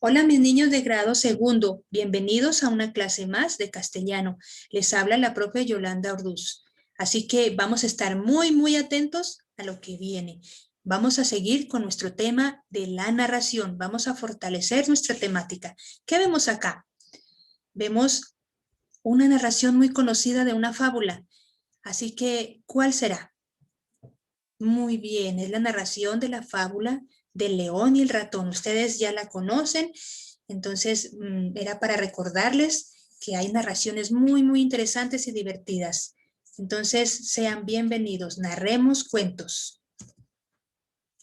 Hola mis niños de grado segundo, bienvenidos a una clase más de castellano. Les habla la profe Yolanda Orduz. Así que vamos a estar muy atentos a lo que viene. Vamos a seguir con nuestro tema de la narración. Vamos a fortalecer nuestra temática. ¿Qué vemos acá? Vemos una narración muy conocida de una fábula. Así que, ¿cuál será? Muy bien, es la narración de la fábula del león y el ratón. Ustedes ya la conocen, entonces era para recordarles que hay narraciones muy interesantes y divertidas. Entonces, sean bienvenidos, narremos cuentos.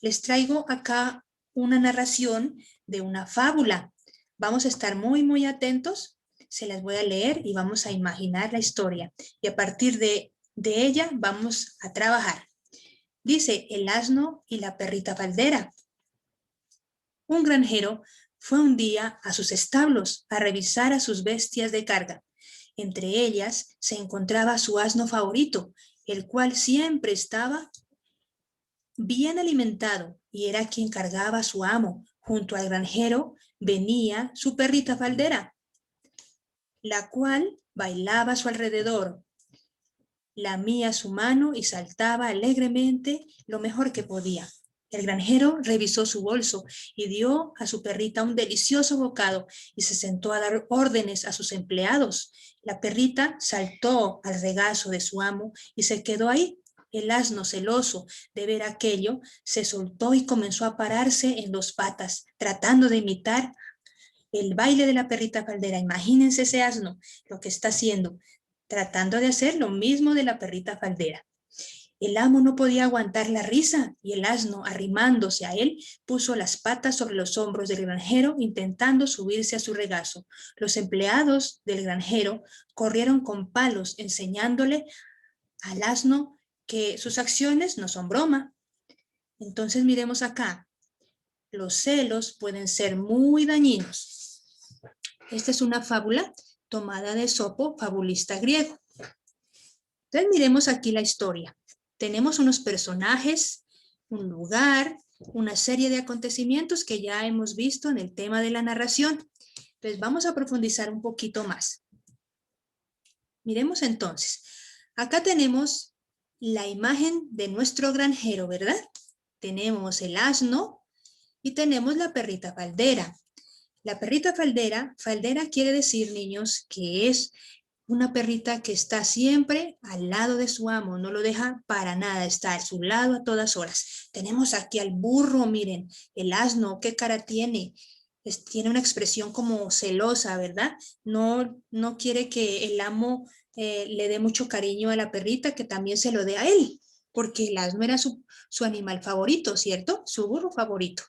Les traigo acá una narración de una fábula. Vamos a estar muy atentos, se las voy a leer y vamos a imaginar la historia. Y a partir de ella vamos a trabajar. Dice el asno y la perrita faldera. Un granjero fue un día a sus establos a revisar a sus bestias de carga. Entre ellas se encontraba su asno favorito, el cual siempre estaba bien alimentado y era quien cargaba a su amo. Junto al granjero venía su perrita faldera, la cual bailaba a su alrededor, lamía su mano y saltaba alegremente lo mejor que podía. El granjero revisó su bolso y dio a su perrita un delicioso bocado y se sentó a dar órdenes a sus empleados. La perrita saltó al regazo de su amo y se quedó ahí. El asno, celoso de ver aquello, se soltó y comenzó a pararse en dos patas, tratando de imitar el baile de la perrita faldera. Imagínense ese asno, lo que está haciendo, tratando de hacer lo mismo de la perrita faldera. El amo no podía aguantar la risa y el asno, arrimándose a él, puso las patas sobre los hombros del granjero, intentando subirse a su regazo. Los empleados del granjero corrieron con palos, enseñándole al asno que sus acciones no son broma. Entonces miremos acá. Los celos pueden ser muy dañinos. Esta es una fábula tomada de Esopo, fabulista griego. Entonces miremos aquí la historia. Tenemos unos personajes, un lugar, una serie de acontecimientos que ya hemos visto en el tema de la narración. Entonces vamos a profundizar un poquito más. Miremos entonces. Acá tenemos la imagen de nuestro granjero, ¿verdad? Tenemos el asno y tenemos la perrita faldera. La perrita faldera quiere decir, niños, que es una perrita que está siempre al lado de su amo, no lo deja para nada, está a su lado a todas horas. Tenemos aquí al burro, miren, el asno, qué cara tiene. Tiene una expresión como celosa, ¿verdad? No quiere que el amo le dé mucho cariño a la perrita, que también se lo dé a él, porque el asno era su animal favorito, ¿cierto? Su burro favorito.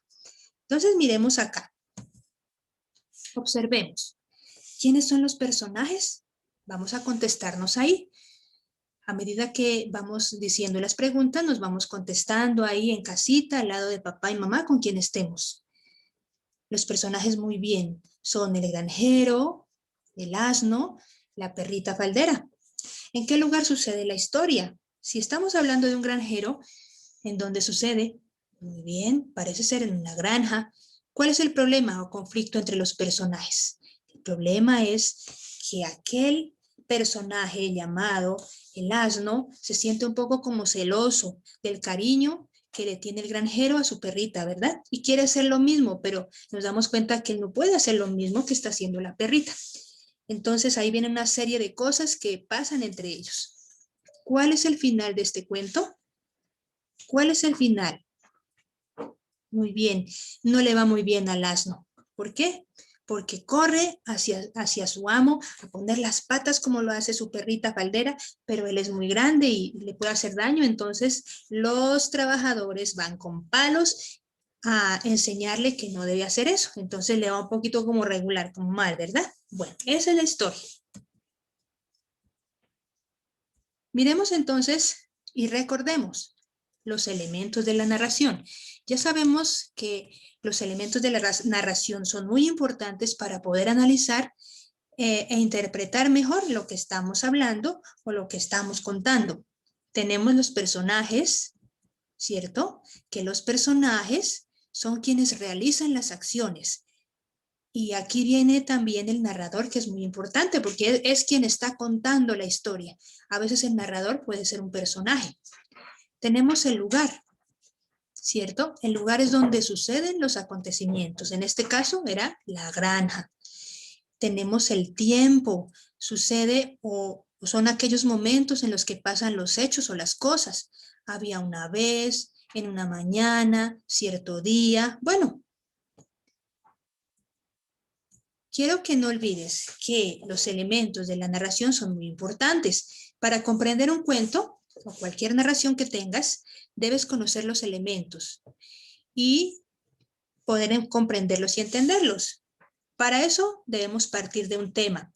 Entonces miremos acá. Observemos. ¿Quiénes son los personajes? Vamos a contestarnos ahí. A medida que vamos diciendo las preguntas, nos vamos contestando ahí en casita, al lado de papá y mamá, con quien estemos. Los personajes muy bien son el granjero, el asno, la perrita faldera. ¿En qué lugar sucede la historia? Si estamos hablando de un granjero, ¿en dónde sucede? Muy bien, parece ser en una granja. ¿Cuál es el problema o conflicto entre los personajes? El problema es que aquel personaje llamado el asno se siente un poco como celoso del cariño que le tiene el granjero a su perrita, ¿verdad? Y quiere hacer lo mismo, pero nos damos cuenta que él no puede hacer lo mismo que está haciendo la perrita. Entonces ahí viene una serie de cosas que pasan entre ellos. ¿Cuál es el final de este cuento? ¿Cuál es el final? Muy bien, no le va muy bien al asno. ¿Por qué? Porque corre hacia su amo a poner las patas como lo hace su perrita faldera, pero él es muy grande y le puede hacer daño, entonces los trabajadores van con palos a enseñarle que no debe hacer eso. Entonces le va un poquito como regular, como mal, ¿verdad? Bueno, esa es la historia. Miremos entonces y recordemos los elementos de la narración. Ya sabemos que los elementos de la narración son muy importantes para poder analizar e interpretar mejor lo que estamos hablando o lo que estamos contando. Tenemos los personajes, ¿cierto? Que los personajes son quienes realizan las acciones. Y aquí viene también el narrador, que es muy importante porque es quien está contando la historia. A veces el narrador puede ser un personaje. Tenemos el lugar, ¿cierto? El lugar es donde suceden los acontecimientos. En este caso era la granja. Tenemos el tiempo, sucede o son aquellos momentos en los que pasan los hechos o las cosas. Había una vez, en una mañana, cierto día. Bueno, quiero que no olvides que los elementos de la narración son muy importantes. Para comprender un cuento o cualquier narración que tengas, debes conocer los elementos y poder comprenderlos y entenderlos. Para eso debemos partir de un tema.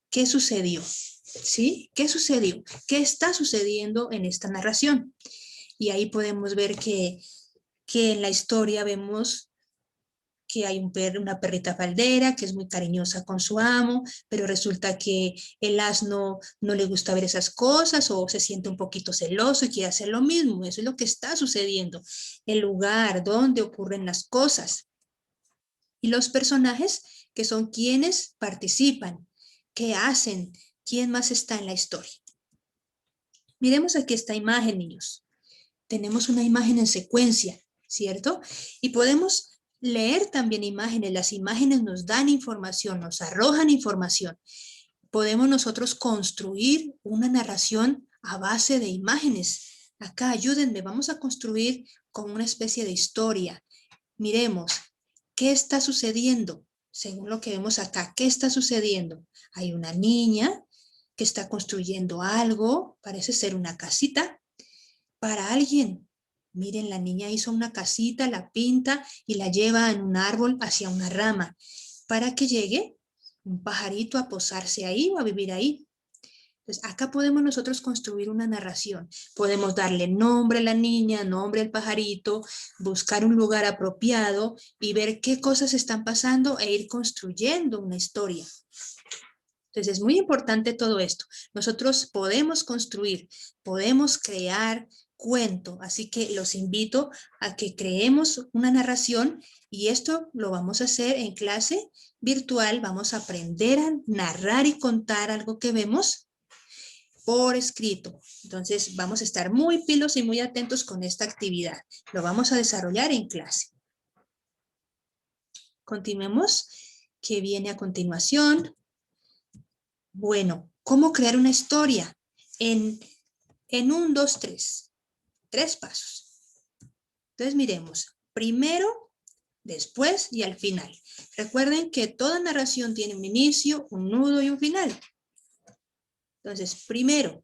¿Qué sucedió? ¿Sí? ¿Qué sucedió? ¿Qué está sucediendo en esta narración? Y ahí podemos ver que en la historia vemos que hay una perrita faldera que es muy cariñosa con su amo, pero resulta que el asno no le gusta ver esas cosas o se siente un poquito celoso y quiere hacer lo mismo. Eso es lo que está sucediendo. El lugar donde ocurren las cosas. Y los personajes que son quienes participan, qué hacen, quién más está en la historia. Miremos aquí esta imagen, niños. Tenemos una imagen en secuencia, ¿cierto? Y podemos leer también imágenes. Las imágenes nos dan información, nos arrojan información. Podemos nosotros construir una narración a base de imágenes. Acá, ayúdenme, vamos a construir como una especie de historia. Miremos, ¿qué está sucediendo? Según lo que vemos acá, ¿qué está sucediendo? Hay una niña que está construyendo algo, parece ser una casita, para alguien. Miren, la niña hizo una casita, la pinta y la lleva en un árbol hacia una rama para que llegue un pajarito a posarse ahí o a vivir ahí. Entonces, acá podemos nosotros construir una narración. Podemos darle nombre a la niña, nombre al pajarito, buscar un lugar apropiado y ver qué cosas están pasando e ir construyendo una historia. Entonces, es muy importante todo esto. Nosotros podemos construir, podemos crear cuento, así que los invito a que creemos una narración y esto lo vamos a hacer en clase virtual. Vamos a aprender a narrar y contar algo que vemos por escrito. Entonces, vamos a estar muy pilos y muy atentos con esta actividad. Lo vamos a desarrollar en clase. Continuemos. ¿Qué viene a continuación? Bueno, ¿cómo crear una historia? En 1, 2, 3. 3 pasos. Entonces, miremos. Primero, después y al final. Recuerden que toda narración tiene un inicio, un nudo y un final. Entonces, primero,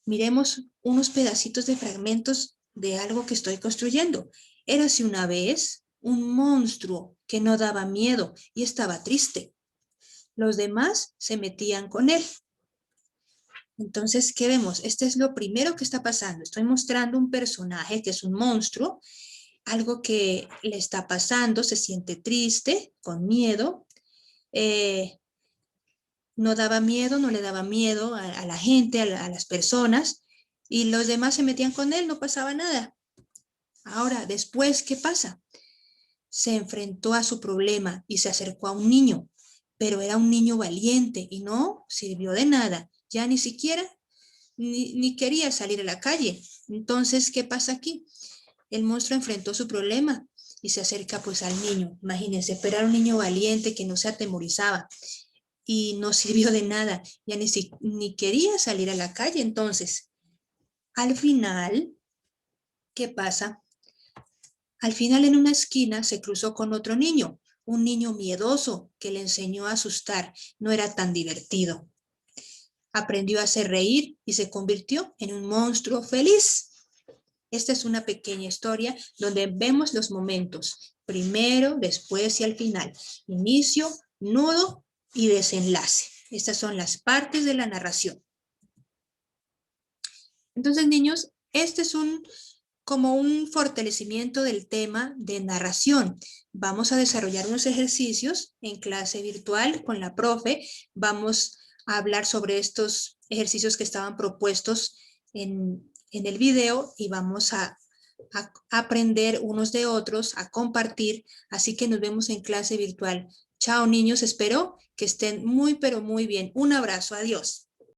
miremos unos pedacitos de fragmentos de algo que estoy construyendo. Érase una vez un monstruo que no daba miedo y estaba triste. Los demás se metían con él. Entonces, ¿qué vemos? Este es lo primero que está pasando. Estoy mostrando un personaje que es un monstruo, algo que le está pasando, se siente triste, con miedo. No daba miedo, no le daba miedo a la gente, a las personas, y los demás se metían con él, no pasaba nada. Ahora, después, ¿qué pasa? Se enfrentó a su problema y se acercó a un niño, pero era un niño valiente y no sirvió de nada. Ya ni siquiera ni quería salir a la calle. Entonces, ¿qué pasa aquí? El monstruo enfrentó su problema y se acerca pues al niño. Imagínense, pero era un niño valiente que no se atemorizaba y no sirvió de nada. Ya ni quería salir a la calle. Entonces, al final, ¿qué pasa? Al final, en una esquina, se cruzó con otro niño, un niño miedoso que le enseñó a asustar. No era tan divertido. Aprendió a hacer reír y se convirtió en un monstruo feliz. Esta es una pequeña historia donde vemos los momentos, primero, después y al final. Inicio, nudo y desenlace. Estas son las partes de la narración. Entonces, niños, este es como un fortalecimiento del tema de narración. Vamos a desarrollar unos ejercicios en clase virtual con la profe. Vamos a hablar sobre estos ejercicios que estaban propuestos en el video y vamos a a aprender unos de otros, a compartir. Así que nos vemos en clase virtual. Chao, niños. Espero que estén muy, pero muy bien. Un abrazo. Adiós.